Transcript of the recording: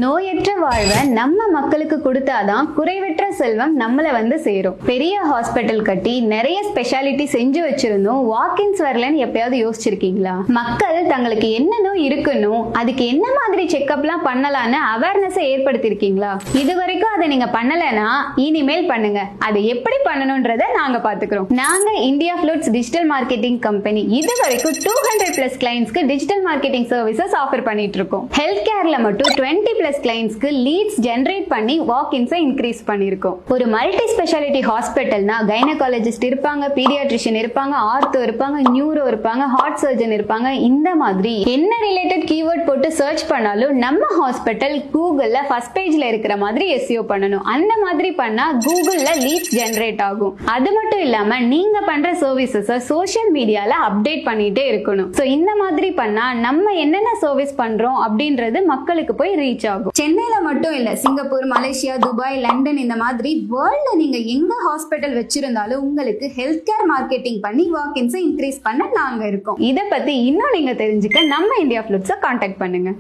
நோயற்ற வாழ்வை நம்ம மக்களுக்கு கொடுத்தாதான் குறைவற்ற செல்வம் நம்மள வந்து சேரும். பெரிய ஹாஸ்பிட்டல் கட்டி நிறைய ஸ்பெஷாலிட்டி செஞ்சு வச்சிருந்தோம், வாக்கின்ஸ் வரலன்னு எப்பயாவது யோசிச்சிருக்கீங்களா? மக்கள் தங்களுக்கு என்ன நோய் இருக்கணும், அதுக்கு என்ன மாதிரி செக்அப்லாம் பண்ணலான்னு அவேர்னஸ் ஏற்படுத்திருக்கீங்களா? இது வரைக்கும் அதை நீங்க பண்ணலன்னா இனிமேல் பண்ணுங்க. அதை எப்படி பண்ணணும்ன்றத நாங்க பாத்துக்கிறோம். நாங்க India fluids digital marketing company இது வரைக்கும் 200+ கிளைண்ட்ஸ்க்கு டிஜிட்டல் மார்க்கெட்டிங் சர்வீசஸ் ஆஃபர் பண்ணிட்டு இருக்கோம். ஹெல்த் கேர்ல மட்டும் 20+ கிளைண்ட்ஸ்க்கு லீட்ஸ் ஜெனரேட் பண்ணி வாக்-இன்ஸை இன்க்ரீஸ் பண்ணிருக்கோம். ஒரு மல்டி ஸ்பெஷாலிட்டி ஹாஸ்பிட்டல்னா கைனகாலஜிஸ்ட் இருப்பாங்க, பீடியாட்ரிஷியன் இருப்பாங்க, ஆர்த்தோ இருப்பாங்க, நியூரோ இருப்பாங்க, ஹார்ட் சர்ஜன் இருப்பாங்க. இந்த மாதிரி என்ன ரிலேட்டட் கீவேர்ட் போட்டு சர்ச் பண்ணாலும் நம்ம ஹாஸ்பிட்டல் கூகுள்ல ஃபர்ஸ்ட் பேஜ்ல இருக்கிற மாதிரி SEO பண்ணணும். அந்த மாதிரி பண்ணா கூகுள்ல லீட்ஸ் ஜெனரேட் ஆகும். அது மட்டும் இல்லாம நீங்க பண்ற சர்வீசஸ் சோஷியல் மீடியால அப்டேட் பண்ணிட்டே இருக்கணும். சோ இந்த மாதிரி பண்ணா நம்ம என்னென்ன சர்வீஸ் பண்றோம் அப்படின்றது மக்களுக்கு போய் ரீச் ஆகும். சென்னையில மட்டும் இல்ல, சிங்கப்பூர், மலேசியா, துபாய், லண்டன், இந்த மாதிரி வேர்ல்ட்ல நீங்க எங்க ஹாஸ்பிட்டல் வச்சிருந்தாலும் உங்களுக்கு ஹெல்த் கேர் மார்க்கெட்டிங் பண்ணி வாக்-இன்ஸை இன்க்ரீஸ் பண்ண நாங்க இருக்கோம். இத பத்தி இன்னும் நீங்க தெரிஞ்சுக்க நம்ம இந்தியா ஃப்ளூட்ஸை கான்டாக்ட் பண்ணுங்க.